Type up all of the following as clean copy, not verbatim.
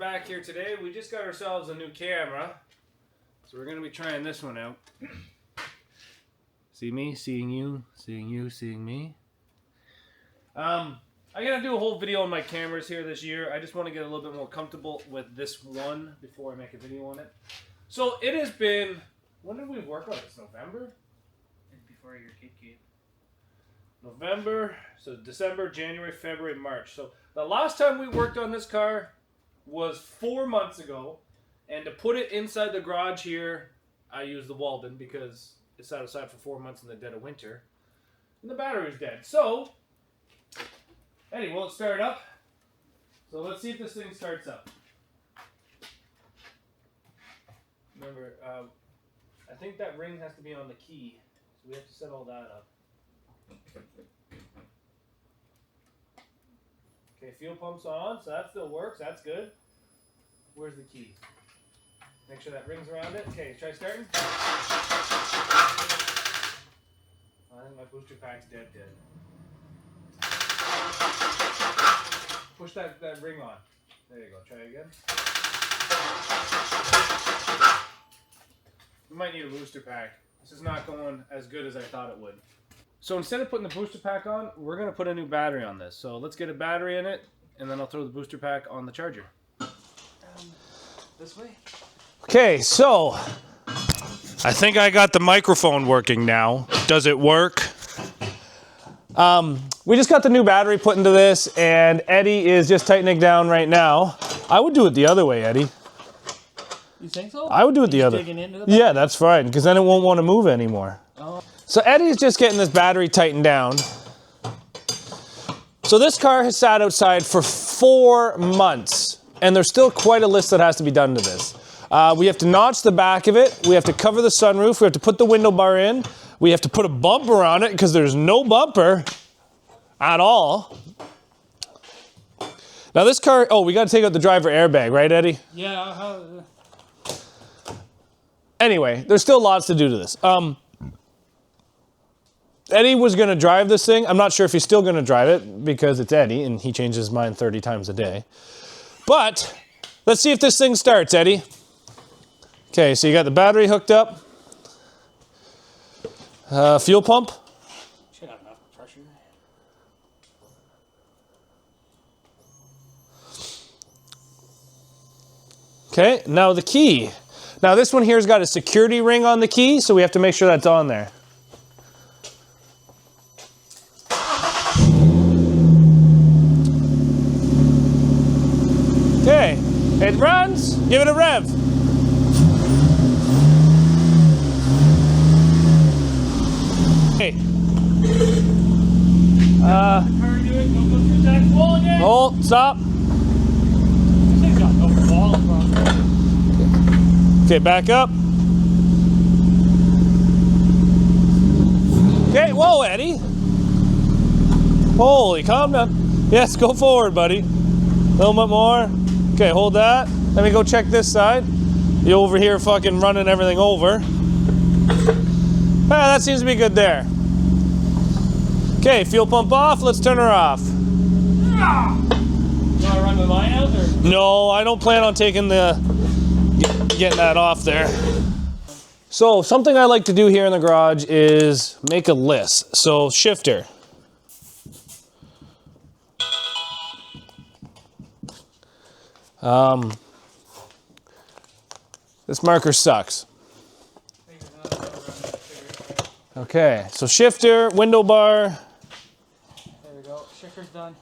back here today. We just got ourselves a new camera. So we're going to be trying this one out. See me, seeing you, seeing you, seeing me. I'm going to do a whole video on my cameras here this year. I just want to get a little bit more comfortable with this one before I make a video on it. So it has been, when did we work on this? November? Before your kid came. November, so December, January, February, March. So the last time we worked on this car was 4 months ago. And to put it inside the garage here, I used the Walden because it sat outside for 4 months in the dead of winter. And the battery's dead. So, anyway, let's start up. So let's see if this thing starts up. Remember, I think that ring has to be on the key. So we have to set all that up. Okay, fuel pump's on, so that still works. That's good. Where's the key? Make sure that ring's around it. Okay, try starting. I think my booster pack's dead. Push that ring on. There you go. Try again. We might need a booster pack. This is not going as good as I thought it would. So instead of putting the booster pack on, we're going to put a new battery on this. So let's get a battery in it, and then I'll throw the booster pack on the charger. This way? Okay, so I think I got the microphone working now. Does it work? We just got the new battery put into this, and Eddie is just tightening down right now. I would do it the other way, Eddie. You think so? I would do it the other. Yeah, that's fine, because then it won't want to move anymore. Oh. So Eddie's just getting this battery tightened down. So this car has sat outside for 4 months, and there's still quite a list that has to be done to this. We have to notch the back of it. We have to cover the sunroof. We have to put the window bar in. We have to put a bumper on it because there's no bumper at all. Now this car, oh, we got to take out the driver airbag, right, Eddie? Yeah. Anyway, there's still lots to do to this. Eddie was going to drive this thing. I'm not sure if he's still going to drive it because it's Eddie and he changes his mind 30 times a day. But let's see if this thing starts, Eddie. Okay, so you got the battery hooked up. Fuel pump. Should have enough pressure. Okay, now the key. Now this one here's got a security ring on the key, so we have to make sure that's on there. Okay, it runs. Give it a rev. Okay. Hold, stop. Okay, back up. Okay, whoa, Eddie. Holy, calm down. Yes, go forward, buddy. A little bit more. Okay, hold that. Let me go check this side. You over here fucking running everything over. Ah, that seems to be good there. Okay, fuel pump off. Let's turn her off. You want to run the line out, or? No, I don't plan on taking getting that off there. So something I like to do here in the garage is make a list. So shifter. This marker sucks. Okay, so shifter, window bar. There we go. Shifter's done.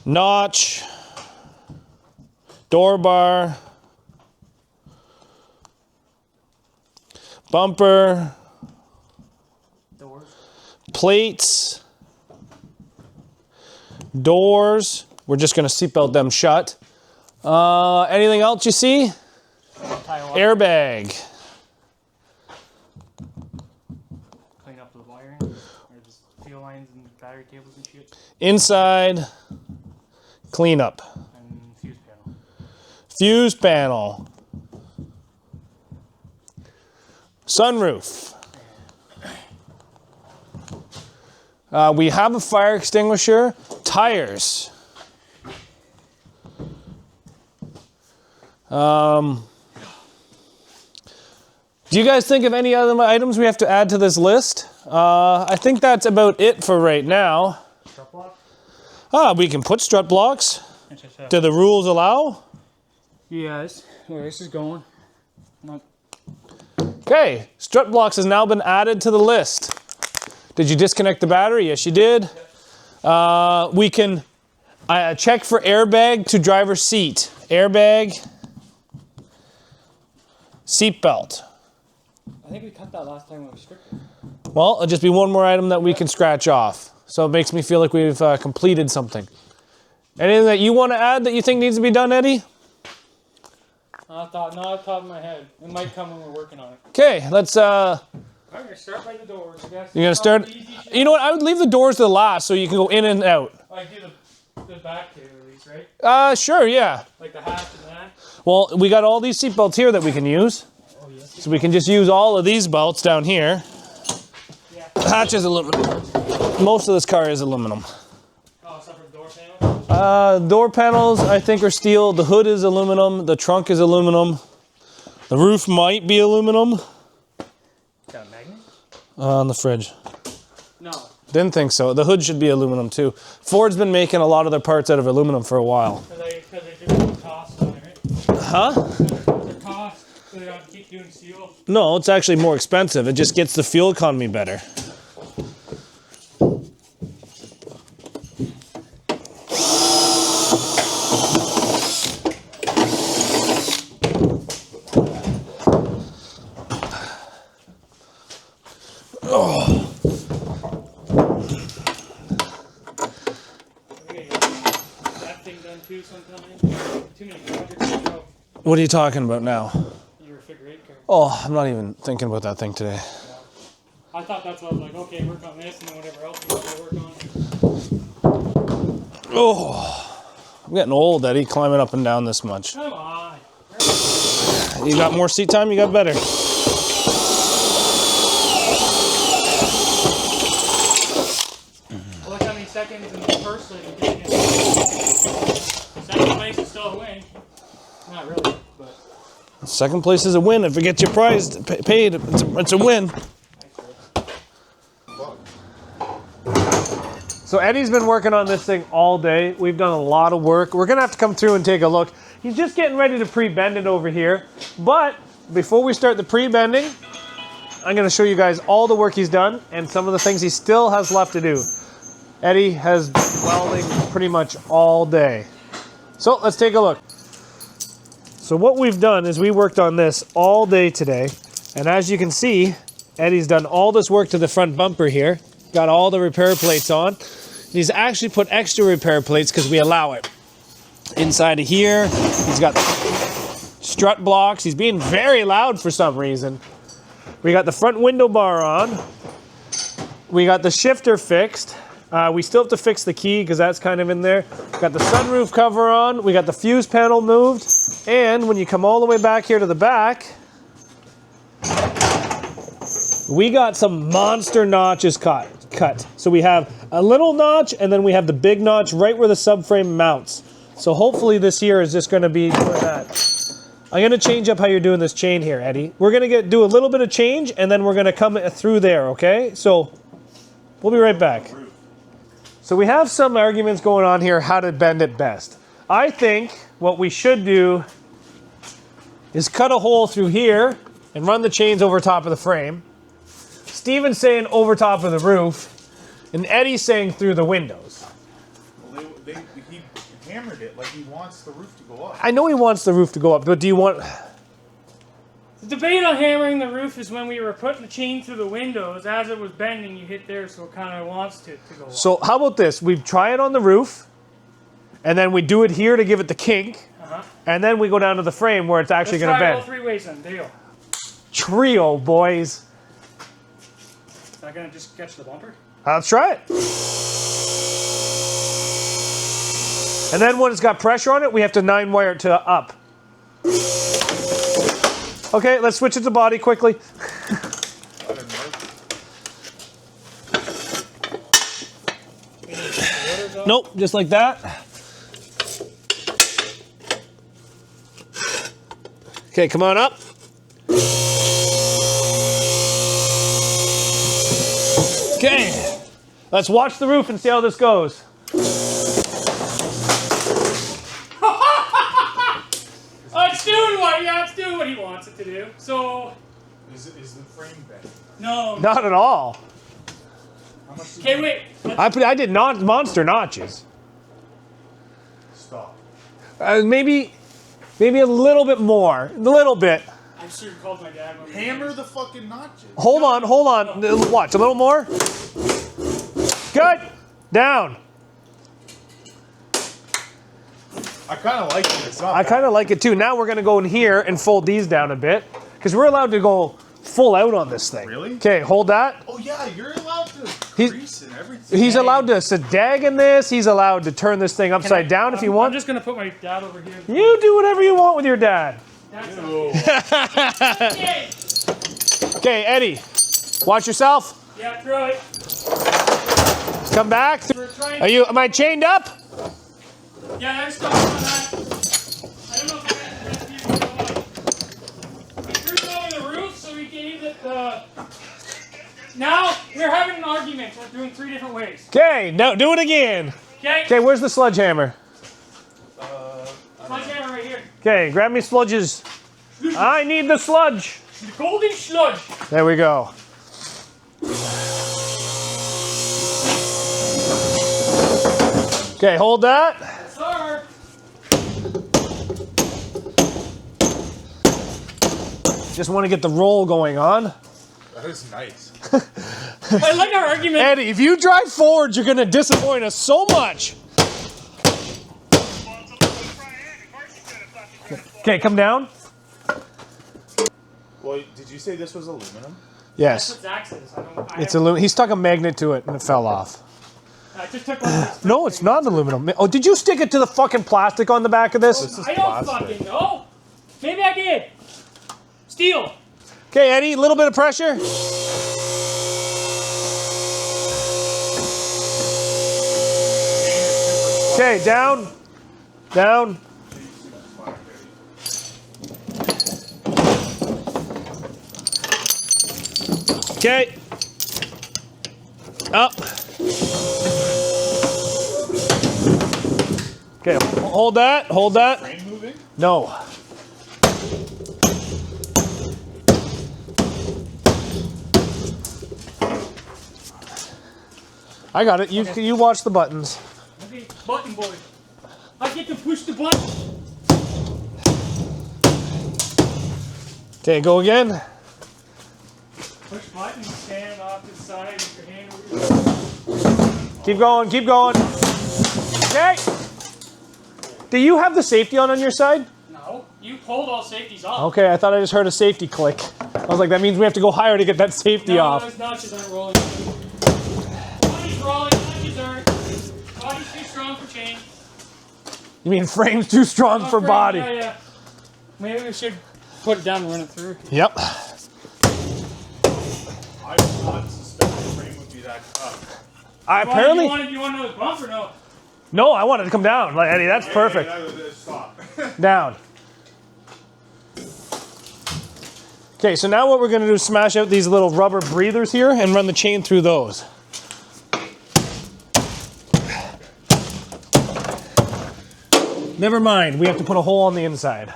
Notch. Door bar. Bumper. Doors. Plates. Doors. We're just going to seatbelt them shut. Anything else you see? Airbag. Clean up the wiring. There's fuel lines and battery cables and shit. Inside. Clean up. And fuse panel. Fuse panel. Sunroof. We have a fire extinguisher. Tires. Do you guys think of any other items we have to add to this list? I think that's about it for right now. Strut block? We can put strut blocks. Just, Do the rules allow? yes. Where this is going. Not Okay, strut blocks has now been added to the list. Did you disconnect the battery? Yes, you did. We can check for airbag to driver's seat. Airbag, seat belt. I think we cut that last time we restricted. Well, it'll just be one more item that we can scratch off. So it makes me feel like we've completed something. Anything that you want to add that you think needs to be done, Eddie? Not off the top of my head. It might come when we're working on it. Okay, let's... I'm going to start by the doors, I guess. You're going to start... You know what? I would leave the doors to the last so you can go in and out. I do the back too, at least, right? Sure, yeah. Like the hatch and that. Well, we got all these seat belts here that we can use. Oh, yes. So we can just use all of these belts down here. Yeah. The hatch is aluminum. Most of this car is aluminum. Oh, except for the door panel? Door panels, I think, are steel. The hood is aluminum. The trunk is aluminum. The roof might be aluminum. Got a magnet? On the fridge. No. Didn't think so. The hood should be aluminum too. Ford's been making a lot of their parts out of aluminum for a while. Because they do the cost on it, right? Huh? The cost, so they don't have to keep doing steel. No, it's actually more expensive. It just gets the fuel economy better. Too sometimes. Too many projects to go. What are you talking about now? Your figure 8 car. Oh, I'm not even thinking about that thing today. I thought that's what I was like, okay, work on this and then whatever else you want to work on. Oh, I'm getting old, Eddie, climbing up and down this much. Come on. You got more seat time, you got better. Look how many seconds in the first lane you're getting it. Second place is still a win. Not really, but. Second place is a win. If it gets you prized, paid, it's a win. So Eddie's been working on this thing all day. We've done a lot of work. We're gonna have to come through and take a look. He's just getting ready to pre-bend it over here. But before we start the pre-bending, I'm gonna show you guys all the work he's done and some of the things he still has left to do. Eddie has been welding pretty much all day. So let's take a look. So what we've done is we worked on this all day today. And as you can see, Eddie's done all this work to the front bumper here. Got all the repair plates on. He's actually put extra repair plates because we allow it. Inside of here, he's got strut blocks. He's being very loud for some reason. We got the front window bar on. We got the shifter fixed. We still have to fix the key because that's kind of in there. Got the sunroof cover on. We got the fuse panel moved. And when you come all the way back here to the back, we got some monster notches cut. So we have a little notch and then we have the big notch right where the subframe mounts. So hopefully this here is just going to be doing that. I'm going to change up how you're doing this chain here, Eddie. We're going to do a little bit of change and then we're going to come through there, okay? So we'll be right back. So we have some arguments going on here how to bend it best. I think what we should do is cut a hole through here and run the chains over top of the frame. Steven's saying over top of the roof, and Eddie's saying through the windows. Well, he hammered it like he wants the roof to go up. I know he wants the roof to go up, but do you want... The debate on hammering the roof is when we were putting the chain through the windows. As it was bending, you hit there, so it kind of wants to go up. So how about this? We try it on the roof, and then we do it here to give it the kink, and then we go down to the frame where it's actually going to bend. Let's try it all 3 ways then. Deal. Trio, boys. Is that going to just catch the bumper? Let's try it. And then when it's got pressure on it, we have to 9-wire it to up. Okay, let's switch it to body quickly. Nope, just like that. Okay, come on up. Okay, let's watch the roof and see how this goes. It's doing what he wants it to do. So, Is the frame bent? no. Not at all. How much? Okay, wait. I did not monster notches. Stop. Maybe a little bit more. A little bit. I'm sure you called my dad. When Hammer the fucking notches. Hold on. Watch, a little more. Good. Down. I kind of like it. It's not I bad. kind of like it too. Now we're going to go in here and fold these down a bit. Because we're allowed to go full out on this thing. Really? Okay, hold that. Oh yeah, you're allowed to He's- grease and everything. He's allowed to sadag in this. He's allowed to turn this thing upside down if you I'm want. just going to put my dad over here. You do whatever you want with your dad. That's Ew. okay. Okay, Eddie, watch yourself. Yeah, throw it. Come back. We're trying. Am I chained up? Yeah, I'm stuck on that. I don't know if I got the rest of you. We threw it over the roof, so we gave it the. Now we're having an argument. We're doing 3 different ways. Okay, no, do it again. Okay. Okay, where's the sledgehammer? Sledgehammer right here. Okay, grab me sludges. I need the sludge. The golden sludge. There we go. Okay, hold that. Yes, sir. Just want to get the roll going on. That is nice. I like our argument. Eddie, if you drive forward, you're going to disappoint us so much. Okay, come down. Well, did you say this was aluminum? Yes. That's what Zach says. It's aluminum. He stuck a magnet to it and it fell off. I just took one of these. No, it's not aluminum. Oh, did you stick it to the fucking plastic on the back of this? This is I don't plastic. fucking know. Maybe I did. Steel. Okay, Eddie, a little bit of pressure. Okay, down. Down. Okay. Up. Okay, hold that. Hold that. Frame moving? No. I got it. You watch the buttons. Okay, button boy. I get to push the button. Okay, go again. Push button, stand off to the side with your hand over your. Keep going, keep going. Okay. Do you have the safety on your side? No, you pulled all safeties off. Okay, I thought I just heard a safety click. I was like, that means we have to go higher to get that safety No, off. those notches aren't rolling. Body's rolling, notches aren't. Body's too strong for chain. You mean frame's too strong for Frame, body? Yeah, yeah. Maybe we should put it down and run it through. Yep. I did not suspect the frame would be that tough. Apparently, You want another bump or no? no, I wanted to come down. Like, Eddie, that's perfect. Stop. Down. Okay, so now what we're going to do is smash out these little rubber breathers here and run the chain through those. Never mind, we have to put a hole on the inside.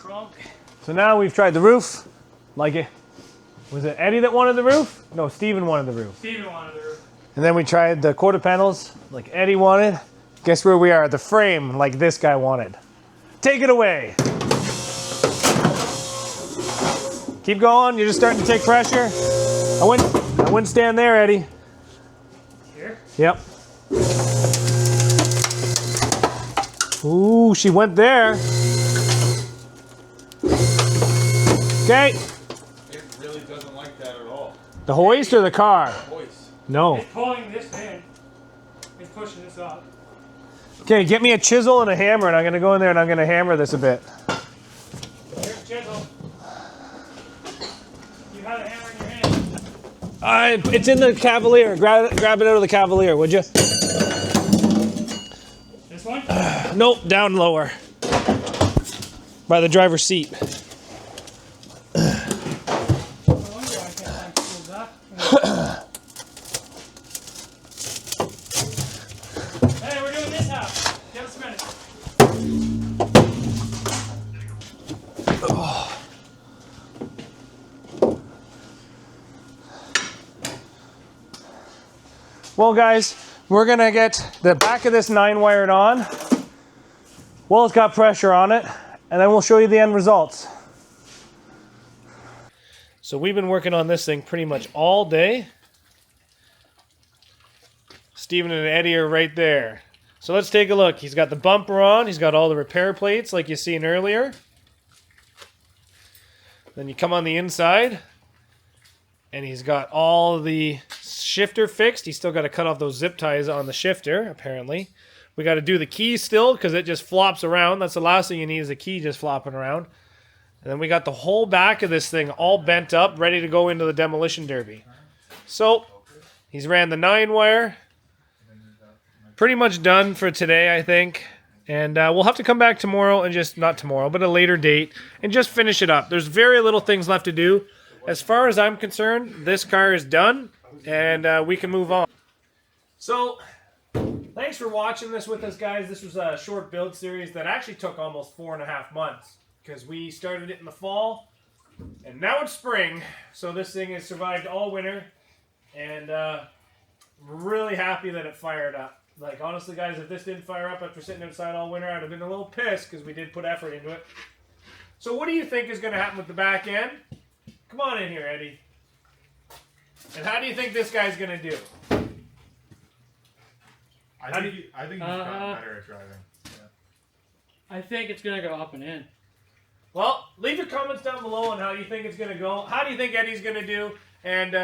Trunk. So now we've tried the roof. Like it. Was it Eddie that wanted the roof? No, Steven wanted the roof. Steven wanted the roof. And then we tried the quarter panels like Eddie wanted. Guess where we are? The frame like this guy wanted. Take it away. Keep going. You're just starting to take pressure. I wouldn't stand there, Eddie. Here. Yep. Ooh, she went there. Okay. It really doesn't like that at all. The hoist or the car? Voice. No. It's pulling this in. It's pushing this up. Okay, get me a chisel and a hammer, and I'm going to go in there and I'm going to hammer this a bit. Here's chisel. You had a hammer in your hand. It's in the Cavalier. Grab it out of the Cavalier, would you? Nope, down lower. By the driver's seat. No wonder I can't find tools, huh? Hey, we're doing this half. Get us a minute. Well, guys, we're gonna get the back of this 9 wired on. Well, it's got pressure on it, and then we'll show you the end results. So we've been working on this thing pretty much all day. Steven and Eddie are right there. So let's take a look. He's got the bumper on. He's got all the repair plates like you seen earlier. Then you come on the inside, and he's got all the shifter fixed. He's still got to cut off those zip ties on the shifter, apparently. We got to do the key still because it just flops around. That's the last thing you need is a key just flopping around. And then we got the whole back of this thing all bent up, ready to go into the demolition derby. So he's ran the 9 wire. Pretty much done for today, I think. And we'll have to come back tomorrow and just, not tomorrow, but a later date, and just finish it up. There's very little things left to do. As far as I'm concerned, this car is done, and we can move on. So, thanks for watching this with us, guys. This was a short build series that actually took almost 4.5 months, because we started it in the fall, and now it's spring. So this thing has survived all winter, and really happy that it fired up. Like, honestly, guys, if this didn't fire up after sitting outside all winter, I'd have been a little pissed because we did put effort into it. So what do you think is going to happen with the back end? Come on in here, Eddie. And how do you think this guy's going to do? I think he's gotten better at driving. Yeah. I think it's gonna go up and in. Well, leave your comments down below on how you think it's going to go. How do you think Eddie's going to do? And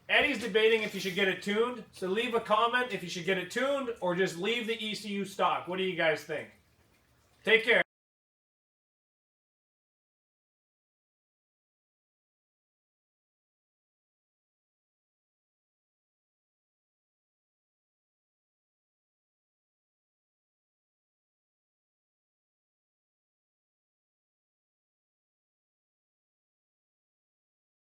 Eddie's debating if you should get it tuned. So leave a comment if you should get it tuned or just leave the ECU stock. What do you guys think? Take care.